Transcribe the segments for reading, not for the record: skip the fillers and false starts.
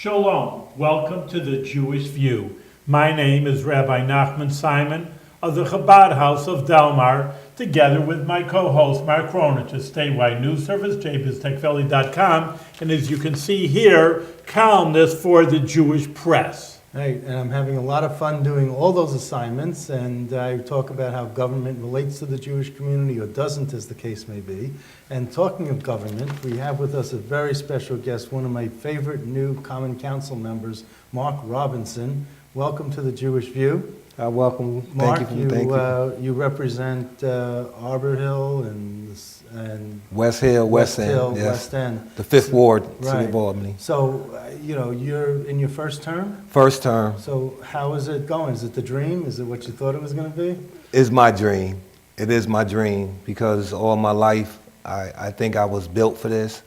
Shalom, welcome to the Jewish View. My name is Rabbi Nachman Simon of the Chabad House of Delmar, together with my co-host Mark Ronich of statewide news service, jbiztechvalley.com, and as you can see here, columnist for the Jewish press. Right, and I'm having a lot of fun doing all those assignments, and I talk about how government relates to the Jewish community, or doesn't, as the case may be. And talking of government, we have with us a very special guest, one of my favorite new Common Council members, Mark Robinson. Welcome to the Jewish View. Welcome. Mark, Thank you. you represent Arbor Hill and West Hill, West End, yes. West End. The 5th Ward, Right. City of Albany. So, you're in your first term? First term So how is it going? Is it the dream? Is it what you thought it was going to be? is my dream. It is my dream because all my life I think I was built for this.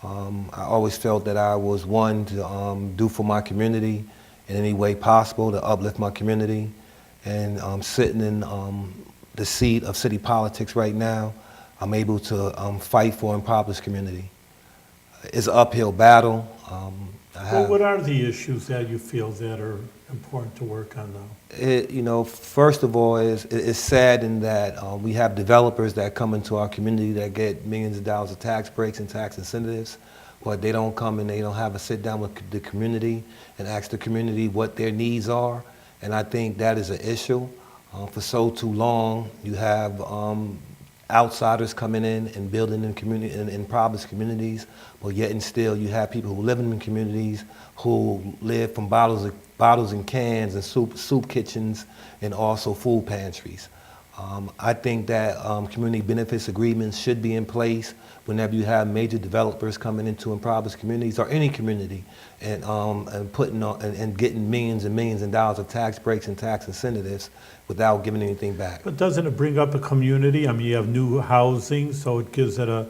I always felt that I was one to do for my community in any way possible to uplift my community. And sitting in the seat of city politics right now, I'm able to fight for and impoverished community. It's an uphill battle. What are the issues that you feel that are important to work on now? First of all, it's sad in that we have developers that come into our community that get millions of dollars of tax breaks and tax incentives, but they don't come and they don't have a sit down with the community and ask the community what their needs are. And I think that is an issue. For so too long, you have outsiders coming in and building in community in impoverished communities, but yet and still you have people who live in communities who live from bottles and cans and soup kitchens and also food pantries. I think that community benefits agreements should be in place whenever you have major developers coming into impoverished communities or any community and putting on and getting millions and millions of dollars of tax breaks and tax incentives without giving anything back. But doesn't it bring up a community? I mean, you have new housing, so it gives it a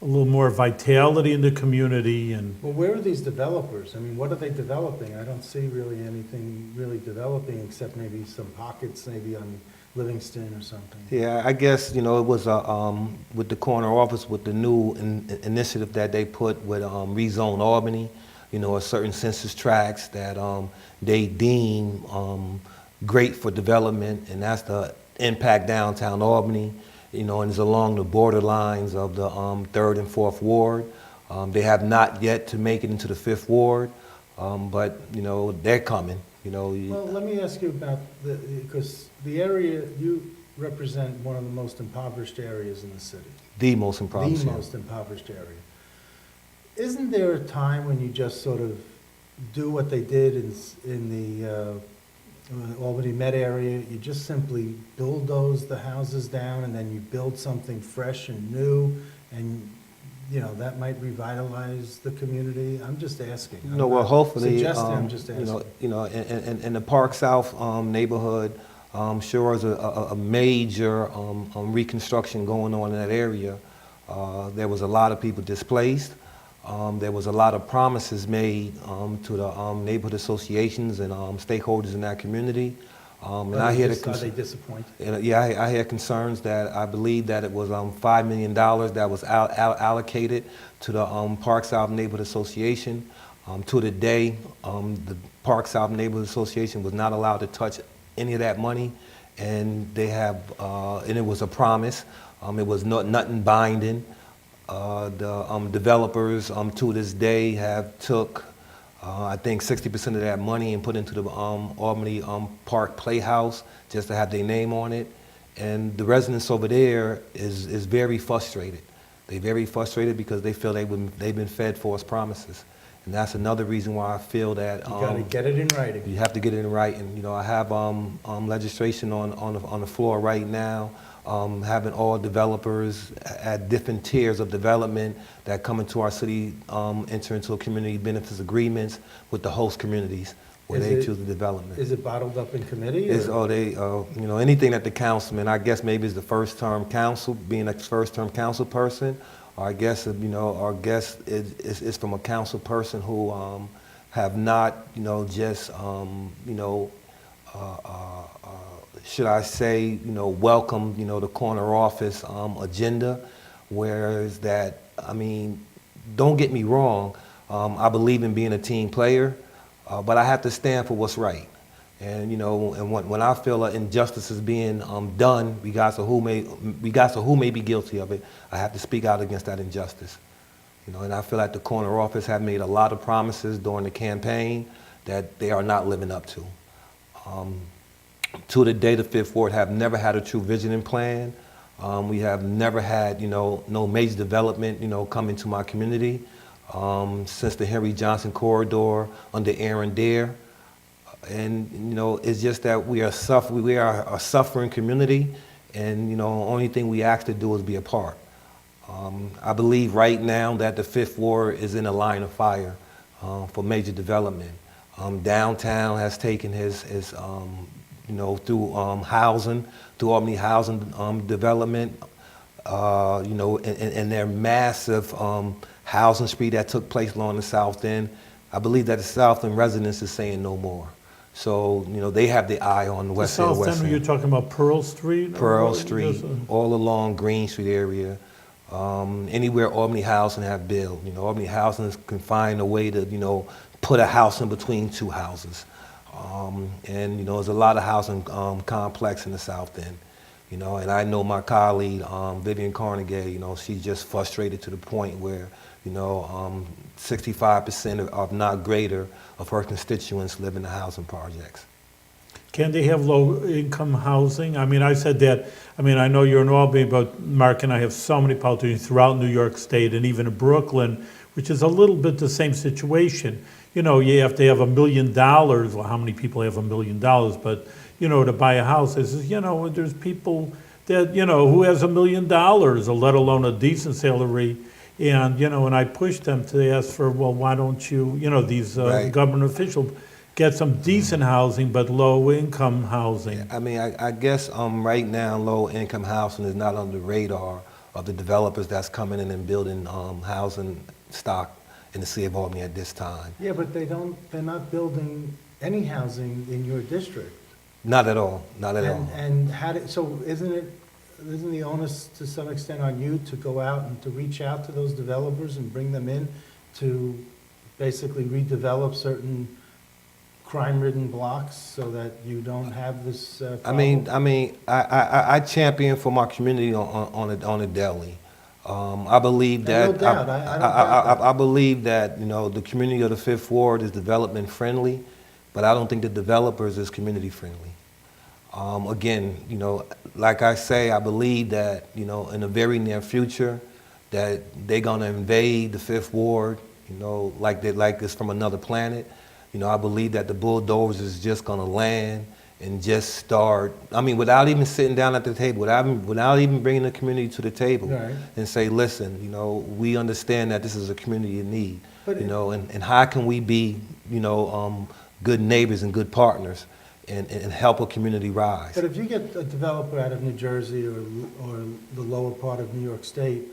little more vitality in the community. And Well, where are these developers? I mean, what are they developing? I don't see really anything really developing except maybe some pockets, maybe on Livingston or something. Yeah, I guess, it was with the corner office with the new initiative that they put with Rezone Albany, a certain census tracts that they deem great for development, and that's the impact downtown Albany, and it's along the borderlines of the 3rd and 4th Ward. They have not yet to make it into the 5th Ward, but, they're coming. Well, let me ask you about because the area you represent one of the most impoverished areas in the city. The most impoverished. The most impoverished area. Isn't there a time when you just sort of do what they did in the Albany Met area? You just simply bulldoze the houses down and then you build something fresh and new, and that might revitalize the community. I'm just asking. Well, hopefully, I'm just asking. In the Park South neighborhood, sure is a major reconstruction going on in that area. There was a lot of people displaced. There was a lot of promises made to the neighborhood associations and stakeholders in that community. And I hear are they disappointed? Yeah, I hear concerns that I believe that it was $5 million that was allocated to the Park South Neighborhood Association. To the day, the Park South Neighborhood Association was not allowed to touch any of that money, and they have, and it was a promise. It was nothing binding. The developers to this day have took I think 60% of that money and put into the Albany Park Playhouse just to have their name on it. And the residents over there is very frustrated. They're very frustrated because they feel they've been fed false promises. And that's another reason why I feel that you got to get it in writing. You have to get it in writing. I have legislation on the floor right now, having all developers at different tiers of development that come into our city enter into a community benefits agreements with the host communities where they choose the development. Is it bottled up in committee? Anything that the councilman, I guess maybe is the first term council, being a first term council person, or I guess our guest is from a council person who have not just should I say, welcome, the corner office agenda, whereas that, don't get me wrong, I believe in being a team player, but I have to stand for what's right. And and when I feel an injustice is being done, regardless of who may be guilty of it, I have to speak out against that injustice. And I feel like the corner office have made a lot of promises during the campaign that they are not living up to. To the day, the Fifth Ward have never had a true vision and plan. We have never had, no major development, come into my community since the Henry Johnson corridor under Aaron Dare. And, it's just that we are a suffering community, and, the only thing we ask to do is be a part. I believe right now that the Fifth Ward is in a line of fire for major development. Downtown has taken his through housing, through Albany housing development, and their massive housing spree that took place along the South End. I believe that the South End residents is saying no more. So, they have the eye on the West End. South End, you're talking about Pearl Street? Pearl Street, all along Green Street area. Anywhere Albany Housing have built. Albany Housing can find a way to, put a house in between two houses. And, there's a lot of housing complex in the South End. And I know my colleague, Vivian Carnegie, she's just frustrated to the point where, 65% if not greater of her constituents live in the housing projects. Can they have low-income housing? I mean, I said that, I know you're in Albany, but Mark and I have so many politicians throughout New York State and even in Brooklyn, which is a little bit the same situation. You have to have $1 million. Well, how many people have $1 million? But, to buy a house, there's people that, who has $1 million, let alone a decent salary. And, and I pushed them to ask for, well, why don't you, these Right. government officials get some decent housing, but low-income housing. I guess right now, low-income housing is not on the radar of the developers that's coming in and building housing stock in the city of Albany at this time. Yeah, but they're not building any housing in your district. Not at all, not at all. And so isn't the onus to some extent on you to go out and to reach out to those developers and bring them in to basically redevelop certain crime-ridden blocks so that you don't have this problem? I champion for my community on a daily. I believe that. No doubt. I don't doubt that. I believe that the community of the Fifth Ward is development friendly, but I don't think the developers is community friendly. Again, like I say, I believe that in the very near future that they're gonna invade the Fifth Ward, like it's from another planet. I believe that the bulldozers is just gonna land and just start, without even sitting down at the table, without even bringing the community to the table. Right. And say, listen, we understand that this is a community in need, But and how can we be, good neighbors and good partners and help a community rise? But if you get a developer out of New Jersey or the lower part of New York State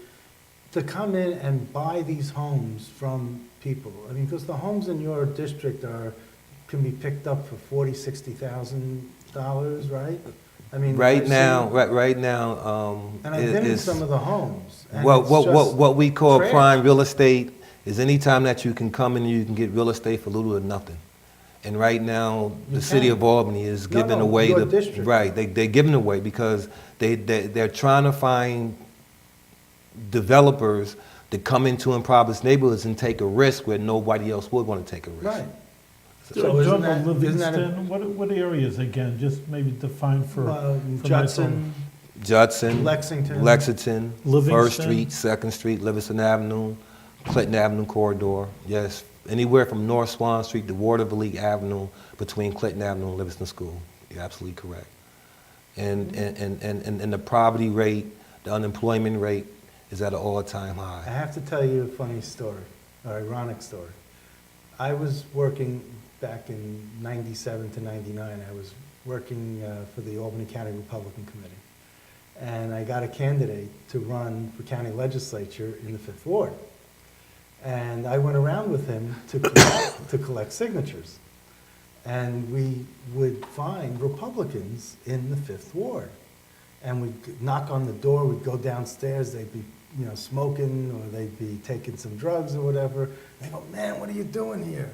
to come in and buy these homes from people, because the homes in your district can be picked up for $40,000, $60,000, right? Right now, And I've been in some of the homes. And What it's just what we call trash. prime real estate is any time that you can come in and you can get real estate for little or nothing. And right now, You the city can. of Albany is No, giving no, away your district. right. They're giving away because they're trying to find developers to come into impoverished neighborhoods and take a risk where nobody else would want to take a risk. Right. So So isn't that Livingston, what areas again, just maybe define for Judson, Judson, Lexington. Lexington, Livingston. First Street, Second Street, Livingston Avenue, Clinton Avenue corridor. Yes, anywhere from North Swan Street to Waterville Avenue between Clinton Avenue and Livingston School. You're absolutely correct. And the poverty rate, the unemployment rate is at an all-time I high. have to tell you a funny story, or ironic story. I was working back in 97 to 99. I was working for the Albany County Republican Committee. And I got a candidate to run for county legislature in the Fifth Ward. And I went around with him to collect signatures. And we would find Republicans in the Fifth Ward. And we'd knock on the door, we'd go downstairs, they'd be, smoking, or they'd be taking some drugs or whatever. They go, man, what are you doing here?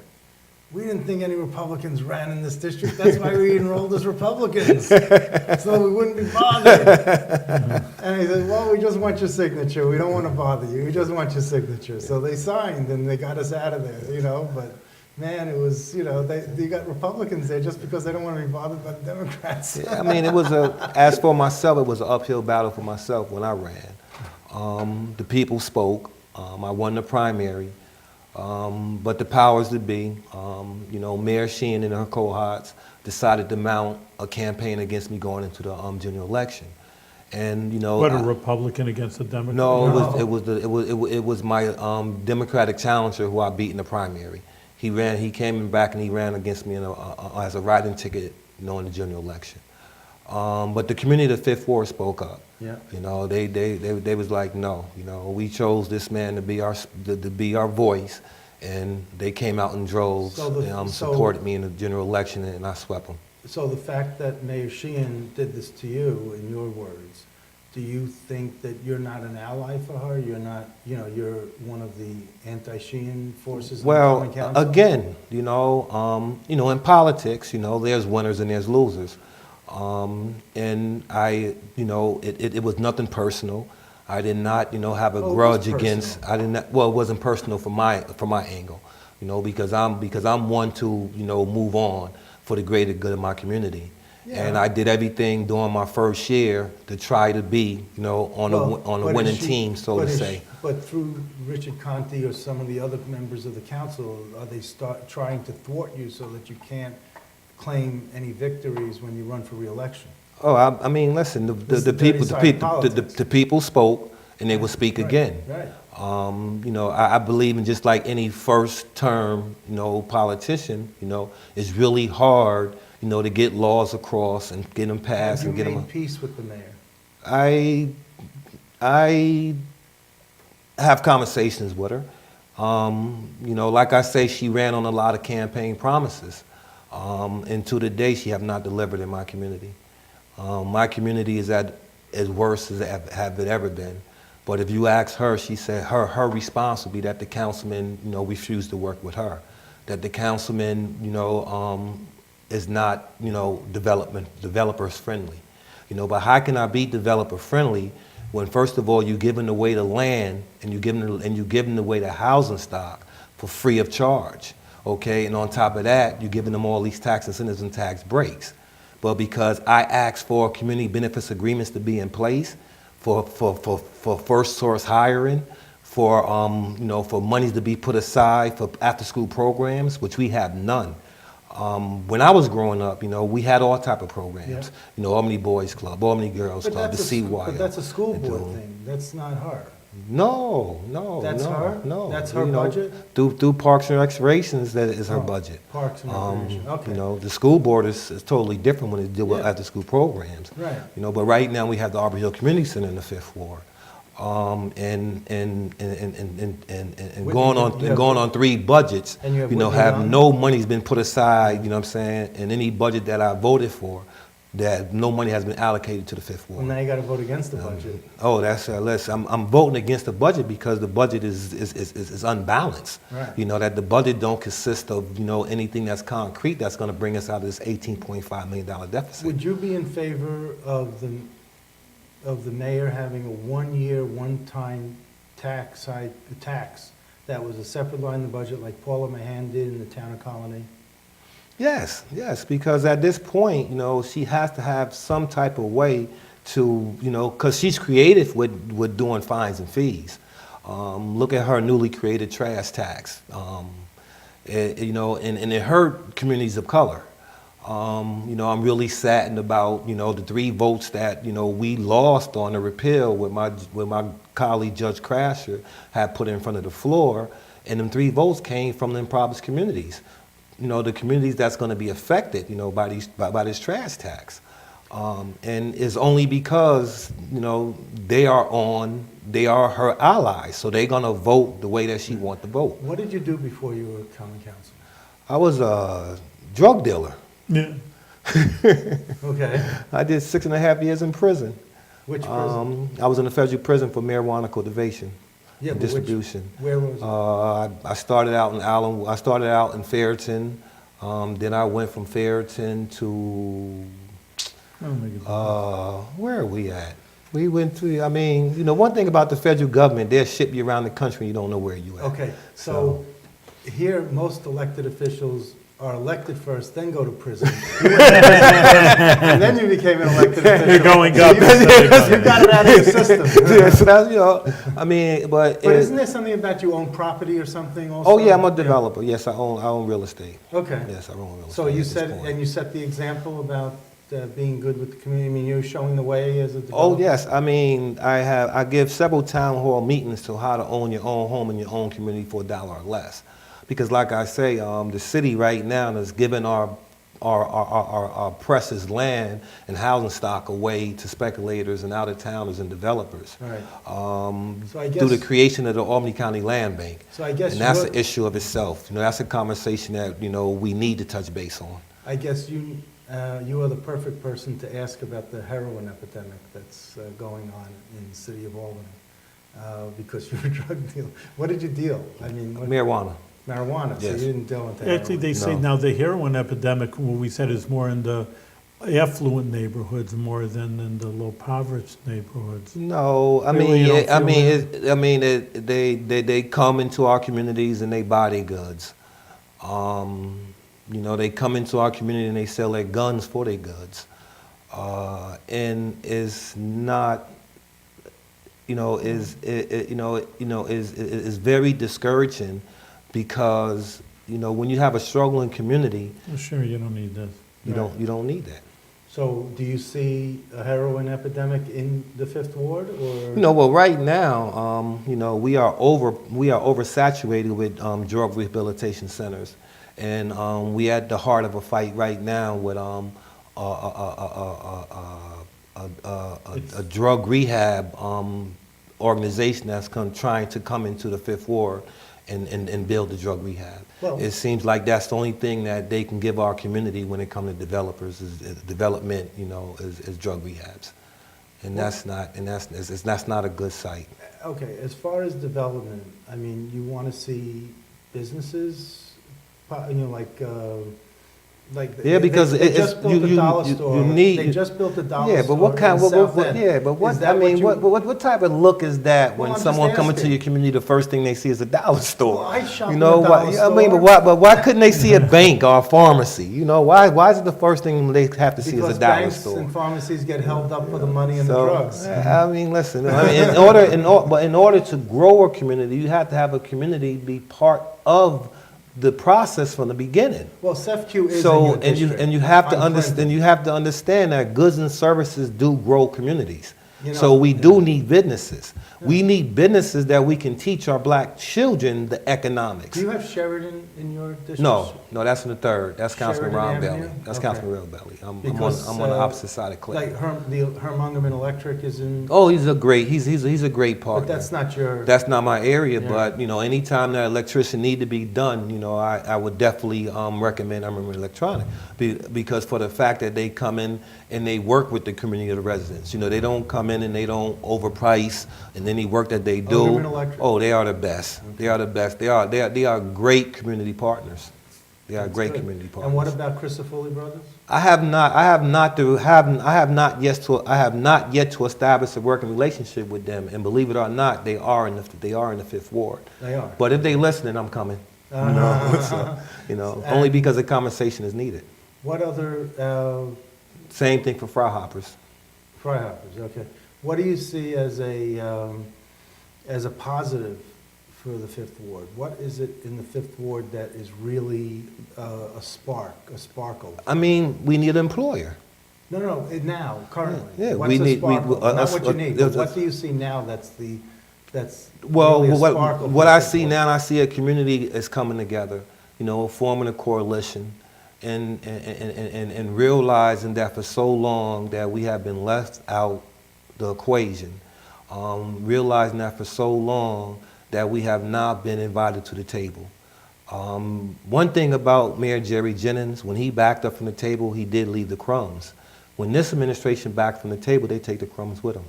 We didn't think any Republicans ran in this district. That's why we enrolled as Republicans, so we wouldn't be bothered. And he said, well, we just want your signature. We don't want to bother you. We just want your signature. So they signed, and they got us out of there, but man, it was, they got Republicans there just because they don't want to be bothered by the Democrats. Yeah, I mean, as for myself, it was an uphill battle for myself when I ran. The people spoke. I won the primary. But the powers that be, Mayor Sheehan and her cohorts decided to mount a campaign against me going into the general election. And, What, a Republican against a Democrat? No, it was my Democratic challenger who I beat in the primary. He came back and he ran against me as a write-in ticket, in the general election. But the community of the Fifth Ward spoke up. Yeah. They was like, no, we chose this man to be our voice, and they came out in droves, supported me in the general election, and I swept them. So the fact that Mayor Sheehan did this to you, in your words, do you think that you're not an ally for her? You're not, you're one of the anti-Sheehan forces in the common council? Again, in politics, there's winners and there's losers. And it was nothing personal. I did not, have a grudge against. It wasn't personal from my angle, because I'm one to, move on for the greater good of my community. Yeah. And I did everything during my first year to try to be, on a winning team, so to say. But through Richard Conte or some of the other members of the council, are they trying to thwart you so that you can't claim any victories when you run for re-election? Oh, I mean, listen, the people spoke, and they will speak again. Right. I believe in, just like any first term, politician, it's really hard, to get laws across and get them passed and get them. Have you made peace with the mayor? I have conversations with her. Like I say, she ran on a lot of campaign promises. And to the day, she have not delivered in my community. My community is as worse as it have it ever been. But if you ask her, she said her response would be that the councilman, refused to work with her. That the councilman, is not, developers friendly. But how can I be developer friendly when, first of all, you're giving away the land and you're giving away the housing stock for free of charge? Okay, and on top of that, you're giving them all these tax incentives and tax breaks. But because I asked for community benefits agreements to be in place for first source hiring, for monies to be put aside for after school programs, which we have none. When I was growing up, we had all type of programs. Yeah. Albany Boys Club, Albany Girls Club, the CY. But that's a school board thing. That's not her. No. That's her? No. That's her budget? Through Parks and Recreations, that is her budget. Parks and Recreation, okay. The school board is totally different when they deal with after school programs. Right. But right now we have the Arbor Hill Community Center in the Fifth Ward. And going on 3 budgets, have no money's been put aside, and any budget that I voted for, that no money has been allocated to the Fifth Ward. Well, now you got to vote against the budget. That's I'm voting against the budget because the budget is unbalanced. Right. That the budget don't consist of anything that's concrete that's going to bring us out of this $18.5 million deficit. Would you be in favor of the mayor having a 1-year, one-time tax that was a separate line in the budget, like Paula Mahan did in the town of Colony? Yes, because at this point, she has to have some type of way to, because she's creative with doing fines and fees. Look at her newly created trash tax. And it hurt communities of color. I'm really saddened about, the 3 votes that, we lost on the repeal with my colleague Judge Crasher had put in front of the floor, and them 3 votes came from the impoverished communities. The communities that's going to be affected, by this trash tax. And it's only because, they are her allies, so they're going to vote the way that she wants to vote. What did you do before you were common council? I was a drug dealer. Yeah. Okay. I did 6.5 years in prison. Which prison? I was in a federal prison for marijuana cultivation Yeah, and but which- distribution. Where was it? I started out in Allen. I started out in Fairton. Then I went from Fairton to where are we at? We went through. I mean, you know, one thing about the federal government, they'll ship you around the country and you don't know where you at. Okay, so here, most elected officials are elected first, then go to prison. You went to prison first, and then you became an elected official. You're going So up. you got it out of your system. Yeah, so that's, you know, I mean, but Isn't there something about you own property or something also? oh yeah, I'm a developer. Yes, I own real estate. Okay. Yes, I own real estate. So you at this said, point. and you set the example about being good with the community. I mean, you're showing the way as a developer. Oh yes, I mean, I give several town hall meetings to how to own your own home in your own community for $1 or less, because like I say, the city right now is giving our precious land and housing stock away to speculators and out-of-towners and developers. Right. So I Through the guess- creation of the Albany County Land Bank. So I guess and that's you're- an issue of itself. You know, that's a conversation that, you know, we need to touch base on. I guess you are the perfect person to ask about the heroin epidemic that's going on in the city of Albany, because you're a drug dealer. What did you deal? I mean, Marijuana. marijuana, so you Yes. didn't deal with heroin. Actually, they say No. now the heroin epidemic, what we said, is more in the affluent neighborhoods more than in the low-poverty neighborhoods. No, I Really, mean, you don't they come into our communities and they buy their goods. You know, they come into our community and they sell their guns for their goods, and it's not, you know, is very discouraging, because you know when you have a struggling community, Well, sure, you don't need this. you don't need that. So do you see a heroin epidemic in the Fifth Ward, or? You know, well, right now, you know, we are oversaturated with drug rehabilitation centers, and we at the heart of a fight right now with a drug rehab organization that's trying to come into the Fifth Ward and build the drug rehab. Well- It seems like that's the only thing that they can give our community when it comes to developers is development. You know, is drug rehabs, and that's not a good sight. Okay, as far as development, I mean, you want to see businesses, you know, like Yeah, because they it's just built a dollar store. need. They just built a dollar Yeah, store. but what kind? in South End. Yeah, but what? Is I that mean, you- what type of look is that when Well, I'm someone just coming to asking. your community, the first thing they see is a dollar store? Well, I shop You in know a what? dollar I mean, store. but why couldn't they see a bank or a pharmacy? You know, why is it the first thing they have to see is Because a dollar banks store? and pharmacies get held up for the money and the So, drugs. I mean, listen. I mean, in order to grow a community, you have to have a community be part of the process from the beginning. Well, SEFQ is in So your district. and you have to on understand Clinton. you have to understand that goods and services do grow communities. You know, So we do need businesses. We need businesses that we can teach our black children the economics. Do you have Sheridan in your district? No, that's in the third. That's Councilman Sheridan Ron Avenue? Belly. That's Okay. Councilman Ron Belly. I'm Because, on the opposite side of Clay. Like the Hermungaman Electric is in, Oh, he's a great partner. but that's not your. That's not my area, Yeah. but you know, anytime that electrician need to be done, you know, I would definitely recommend Arbor Electronic, because for the fact that they come in and they work with the community of the residents. You know, they don't come in and they don't overprice, and any work that they do, Arbor Electric. oh, they are the best. They are the best. They are great community partners. They are That's great good. community partners. And what about Crisafulli Brothers? I have not yet to establish a working relationship with them, and believe it or not, they are in the Fifth Ward. They are. But if they listening, I'm coming. So, you know, only because a conversation is needed. What other, Same thing for Freihoppers. Freihoppers, okay. What do you see as a positive for the Fifth Ward? What is it in the Fifth Ward that is really a sparkle? I mean, we need an employer. No, now, currently. Yeah, What's we the need- we- sparkle? Not what you need, but what do you see now that's Well, really a sparkle for what the I Fifth see Ward? now, I see a community is coming together, you know, forming a coalition, and realizing that for so long that we have been left out the equation, realizing that for so long that we have not been invited to the table. One thing about Mayor Jerry Jennings, when he backed up from the table, he did leave the crumbs. When this administration back from the table, they take the crumbs with them,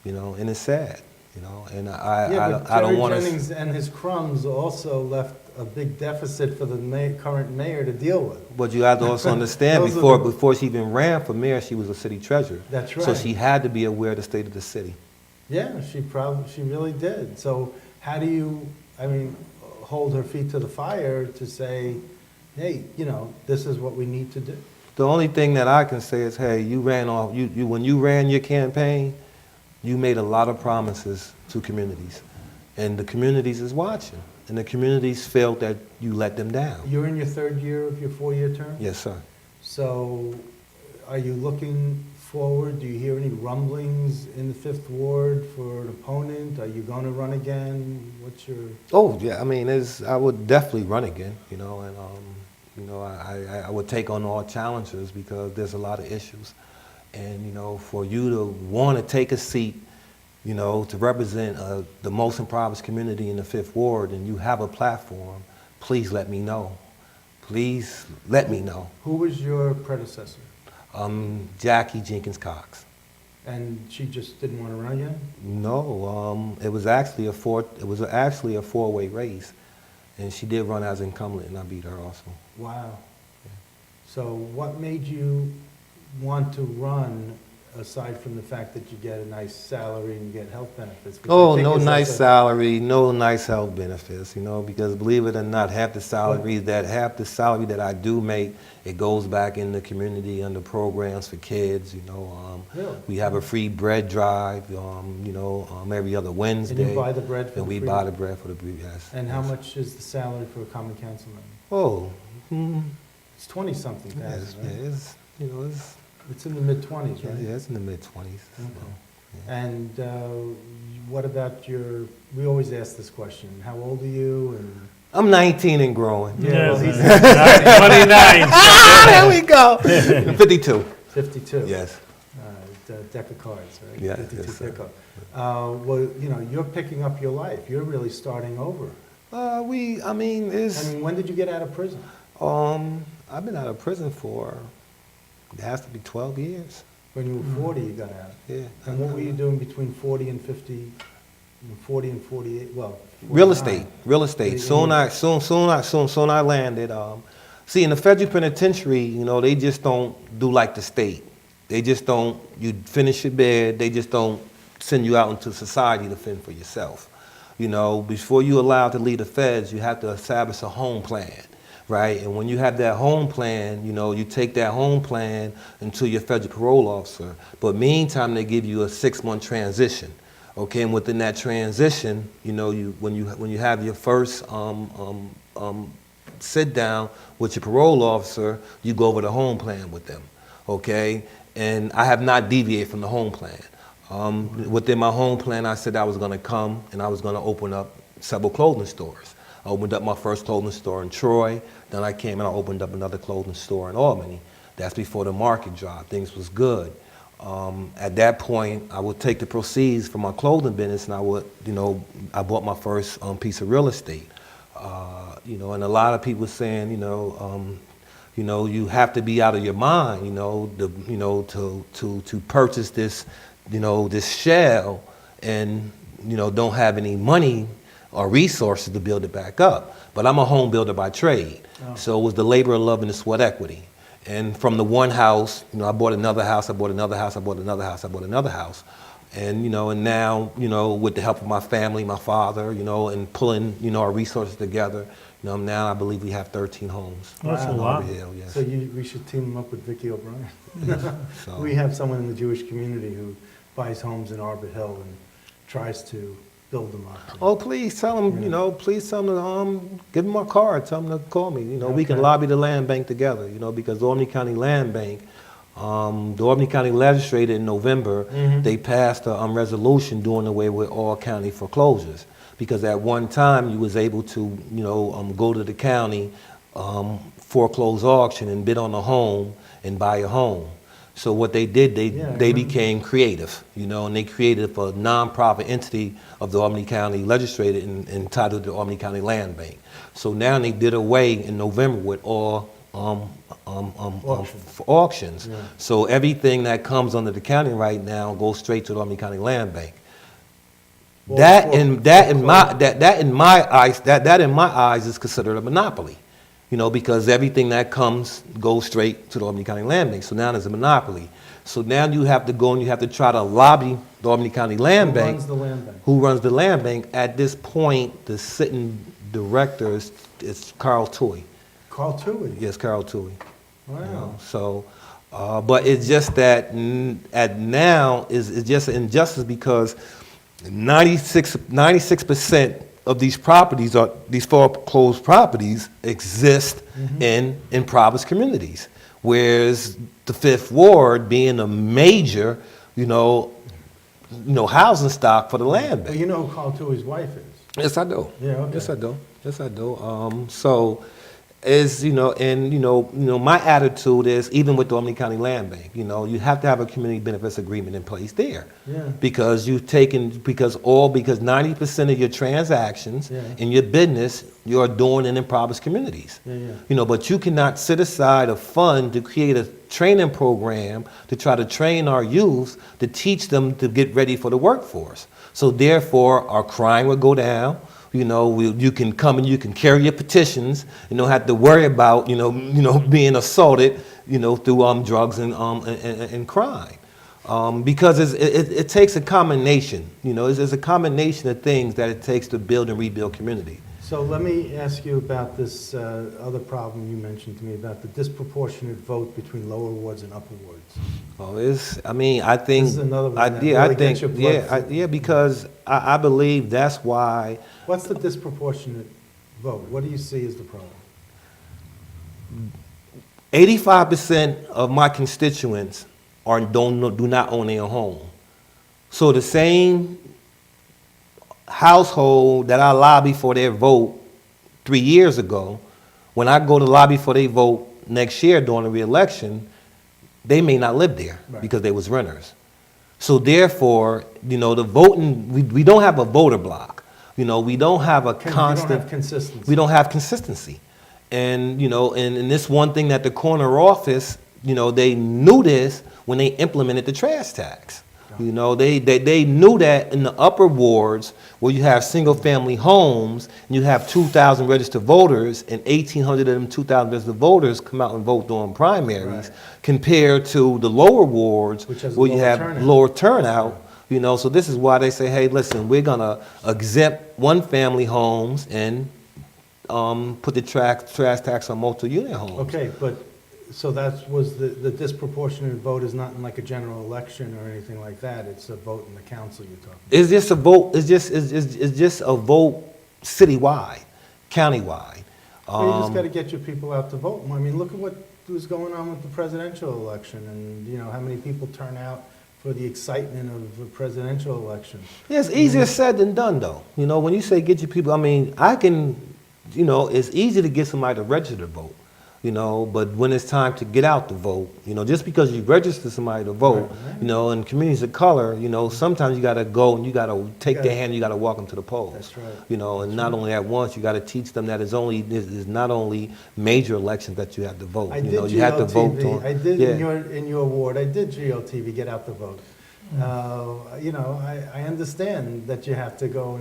and it's sad, and I don't want Terry to. Jennings and his crumbs also left a big deficit for the current mayor to deal with. But you have to also understand, Those are before she even ran for mayor, she was a city treasurer. That's right. So she had to be aware of the state of the city. Yeah, she really did. So how do you, hold her feet to the fire to say, hey, this is what we need to do? The only thing that I can say is, hey, you when you ran your campaign, you made a lot of promises to communities, and the communities is watching, and the communities felt that you let them down. You're in your third year of your 4-year term? Yes, sir. So are you looking forward? Do you hear any rumblings in the Fifth Ward for an opponent? Are you going to run again? What's your... Oh, yeah, I would definitely run again, and I would take on all challenges because there's a lot of issues. And, for you to want to take a seat, to represent the most impoverished community in the Fifth Ward, and you have a platform, please let me know. Please let me know. Who was your predecessor? Jackie Jenkins Cox. And she just didn't want to run again? No, it was actually a four-way race, and she did run as incumbent, and I beat her also. Wow. So what made you want to run, aside from the fact that you get a nice salary and you get health benefits? which I Oh, think no is nice like salary, no nice health benefits, because believe it or not, half the salary that I do make, it goes back in the community under programs for kids, Really? We have a free bread drive, every other Wednesday. And you buy the bread for And the we free- buy the bread for the bread, yes. And how yes. much is the salary for a common councilman? Oh, It's 20-something yes, thousand, right? it's, It's in the mid-20s, right? yeah, it's in the mid-20s. Okay. And what about we always ask this question, how old are you? And I'm 19 and growing. Yeah, well, he's 29. There we go. 52. 52. Yes. The deck of cards, right? Yeah, 52 yes, sir. deck of. Well, you're picking up your life. You're really starting over. When did you get out of prison? I've been out of prison for, it has to be 12 years. When you were 40, you got out. Yeah. And what were you doing between 40 and 50, 40 and 48, well, 49? Real estate. Yeah, Soon I landed. See, in the federal penitentiary, they just don't do like the state. They just don't, you finish your bid, they just don't send you out into society to fend for yourself. Before you're allowed to leave the feds, you have to establish a home plan, right? And when you have that home plan, you take that home plan into your federal parole officer. But meantime, they give you a 6-month transition. Okay, and within that transition, when you have your first sit down with your parole officer, you go over the home plan with them. Okay, and I have not deviated from the home plan. Within my home plan, I said I was going to come and I was going to open up several clothing stores. I opened up my first clothing store in Troy. Then I came and I opened up another clothing store in Albany. That's before the market dropped. Things was good. At that point, I would take the proceeds from my clothing business and I would, I bought my first piece of real estate. And a lot of people saying, you have to be out of your mind, to purchase this, this shell and, don't have any money or resources to build it back up. But I'm a home builder by trade. Oh. So it was the labor of love and the sweat equity. And from the one house, I bought another house, I bought another house, I bought another house, I bought another house. And, and now, with the help of my family, my father, and pulling, our resources together, now I believe we have 13 homes. That's a lot. Hill, yes. So we should team them up with Vicki O'Brien. So, We have someone in the Jewish community who buys homes in Arbor Hill and tries to build them up. oh, please tell them, please tell them to give them my card, tell them to call me. We can Okay. lobby the land bank together, because the Albany County Land Bank, the Albany County legislature in November, they passed a resolution doing away with all county foreclosures. Because at one time you was able to, go to the county foreclose auction and bid on a home and buy a home. So what they did, they became creative, and they created a nonprofit entity of the Albany County legislature entitled the Albany County Land Bank. So now they did away in November with all Auctions. for auctions. Yeah. So everything that comes under the county right now goes straight to the Albany County Land Bank. Well, That in my eyes is considered a monopoly, because everything that comes goes straight to the Albany County Land Bank. So now there's a monopoly. So now you have to go and you have to try to lobby the Albany County Land Bank. Who runs the land bank? Who runs the land bank? At this point, the sitting director is Carl Tui. Carl Tui? Yes, Carl Tui. Wow. So, but it's just that at now is just an injustice because 96% of these properties these foreclosed properties exist in impoverished communities, whereas the Fifth Ward being a major, housing stock for the land Well, bank. you know who Carl Tui's wife is? Yes, I do. Yeah, okay. Yes, I do. So, my attitude is even with the Albany County Land Bank, you have to have a community benefits agreement in place there. Yeah. Because 90% of your transactions Yeah. in your business you are doing in impoverished communities. Yeah. But you cannot set aside a fund to create a training program to try to train our youth to teach them to get ready for the workforce. So therefore, our crime will go down. You can come and you can carry your petitions. You don't have to worry about being assaulted through drugs and crime. Because it takes a combination. It's a combination of things that it takes to build and rebuild community. So let me ask you about this other problem you mentioned to me about the disproportionate vote between lower wards and upper wards. I think. This is another one that really gets your blood. Because I believe that's why. What's the disproportionate vote? What do you see as the problem? 85% of my constituents do not own their home. So the same household that I lobby for their vote 3 years ago, when I go to lobby for their vote next year during the re-election, they may not live there because they was renters. So therefore, the voting, we don't have a voter block. We don't have a constant. You don't have consistency. We don't have consistency. And, and this one thing that the corner office, they knew this when they implemented the trash tax. They knew that in the upper wards where you have single family homes and you have 2,000 registered voters and 1,800 of them 2,000 registered voters come out and vote during primaries compared to the lower wards where you have lower turnout. So this is why they say, hey, listen, we're going to exempt one family homes and put the trash tax on multi-unit homes. Okay, but so that was the disproportionate vote is not in like a general election or anything like that. It's a vote in the council you're talking about. It's just a vote. It's just a vote citywide, countywide. Well, you just got to get your people out to vote. I mean, look at what was going on with the presidential election, and how many people turn out for the excitement of a presidential election. Yeah, it's easier said than done, though. When you say get your people, it's easy to get somebody to register to vote. But when it's time to get out to vote, just because you register somebody to vote, in communities of color, sometimes you got to go and you got to take their hand, you got to walk them to the polls. That's right. And not only at once, you got to teach them that it's not only major elections that you have to vote. You have to vote on. I did in your ward. I did GLTV, get out the vote. I understand that you have to go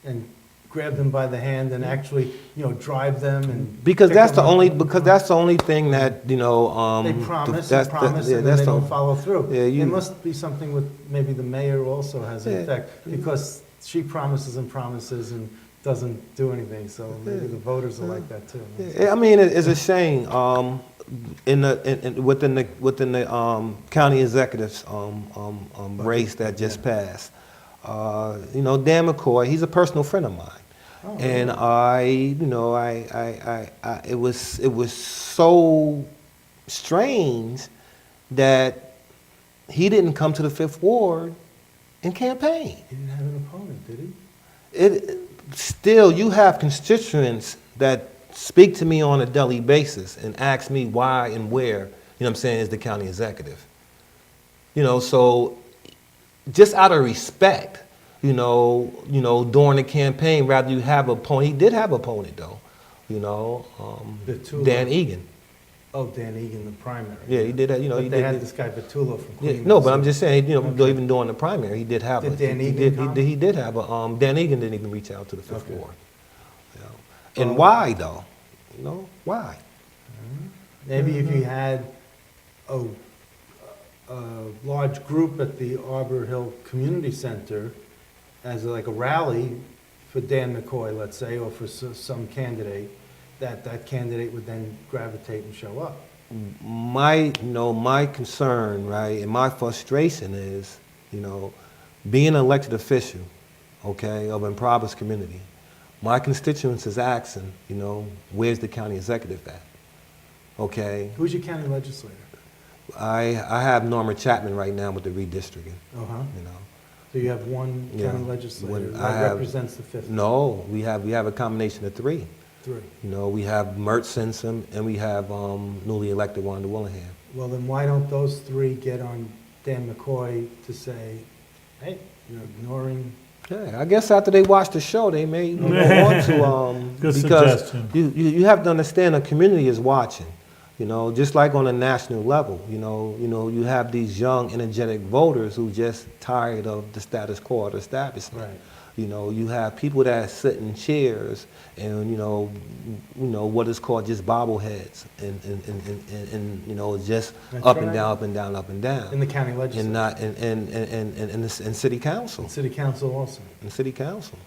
and grab them by the hand and actually, drive them and because pick that's the them up. only thing that They promise and promise and then they don't follow through. Yeah, It must be something with maybe the mayor also has an effect because she promises and promises and doesn't do anything. So maybe the voters are like that too. It's a shame. Within the county executives race that just passed, Dan McCoy, he's a personal friend of mine. Oh, And really? it was so strange that he didn't come to the Fifth Ward and campaign. He didn't have an opponent, did he? Still, you have constituents that speak to me on a daily basis and ask me why and where, is the county executive. So just out of respect, during the campaign, rather you have an opponent. He did have an opponent, though, Dan Egan. Oh, Dan Egan, the primary. Yeah, he did that, you know, But he they did. had this guy Vitullo from Yeah, Queens. no, but I'm just saying, you know, Okay. even during the primary, he did have Did a. Dan he Egan did, come? he did have a, Dan Egan didn't even reach out to the Fifth Okay. Ward. You know. And why, though? You know, why? Maybe if you had a large group at the Arbor Hill Community Center as like a rally for Dan McCoy, let's say, or for some candidate, that candidate would then gravitate and show up. My concern, right, and my frustration is, you know, being an elected official, okay, of impoverished community, my constituents is asking, you know, where's the county executive at? Okay, Who's your county legislator? I have Norma Chapman right now with the redistricting, Uh-huh. you know. So you have one Yeah. county legislator When that I have- represents the fifth. No, we have a combination of three. Three. You know, we have Mert Simpson and we have newly elected Wanda Willingham. Well, then why don't those three get on Dan McCoy to say, hey, you're ignoring, Yeah, I guess after they watch the show, they may go on to Good because suggestion. you have to understand the community is watching. You know, just like on a national level, you know, you have these young, energetic voters who just tired of the status quo of the establishment. right. You know, you have people that sit in chairs and you know what is called just bobbleheads and you know just That's up and right. down, up and down, up and down. In the county legislature. And not in city council. And city council also. In city council.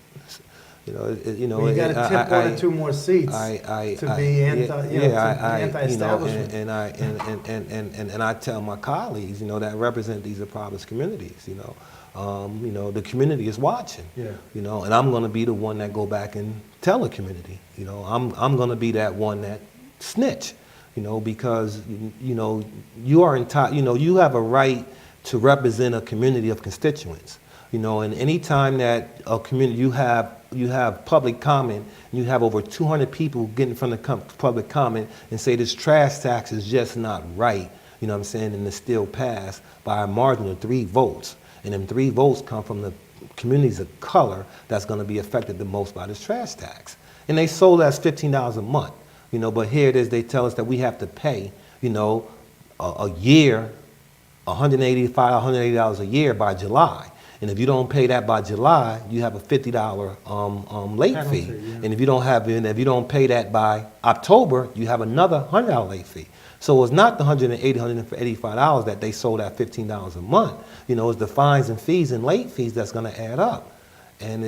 You know, Well, you got to tip one or two more seats to be anti-establishment. And I tell my colleagues, you know, that represent these impoverished communities, you know, the community is watching, Yeah. you know, and I'm going to be the one that go back and tell the community, you know, I'm going to be that one that snitch, you know, because you know you are entitled, you know, you have a right to represent a community of constituents. You know, and any time that a community, you have public comment, and you have over 200 people get in front of public comment and say this trash tax is just not right, you know what I'm saying, and it's still passed by a margin of 3 votes. And them 3 votes come from the communities of color that's going to be affected the most by this trash tax. And they sold us $15 a month, you know, but here it is, they tell us that we have to pay, you know, a year, $180 a year by July. And if you don't pay that by July, you have a $50 late Penalty, fee. yeah. And if you don't pay that by October, you have another $100 late fee. So it's not the $185 that they sold at $15 a month. You know, it's the fines and fees and late fees that's going to add up. And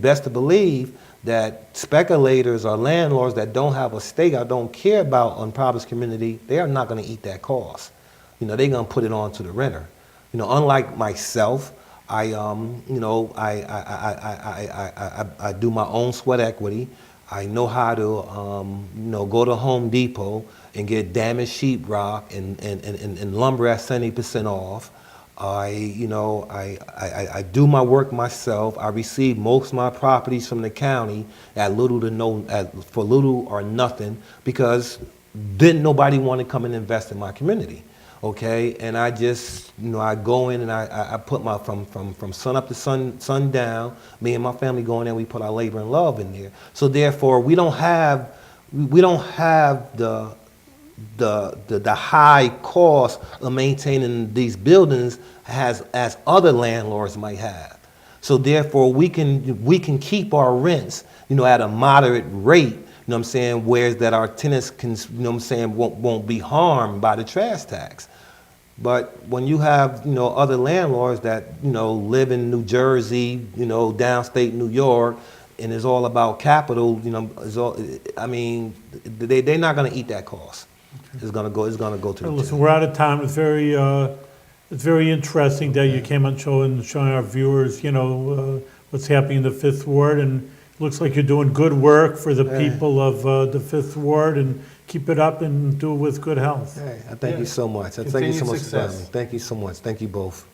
best to believe that speculators or landlords that don't have a stake or don't care about impoverished community, they are not going to eat that cost. You know, they're going to put it on to the renter. You know, unlike myself, I do my own sweat equity. I know how to, go to Home Depot and get damaged sheetrock and lumber at 70% off. I do my work myself. I receive most of my properties from the county at for little or nothing because didn't nobody want to come and invest in my community. Okay, and I just, I go in and I put my, from sun up to sundown, me and my family go in there, we put our labor and love in there. So therefore, we don't have the high cost of maintaining these buildings as other landlords might have. So therefore, we can keep our rents, at a moderate rate. Whereas that our tenants can, won't be harmed by the trash tax. But when you have, other landlords that, live in New Jersey, downstate New York, and it's all about capital, they're not going to eat that cost. Okay. It's going to go to the Listen, tenant. we're out of time. It's very interesting that you came on showing our viewers, what's happening in the Fifth Ward, and it looks like you're doing good work for the people of the Fifth Ward, and keep it up and do it with good health. Hey, I thank you so much. I thank you so much for having me. Thank you so much. Thank you both.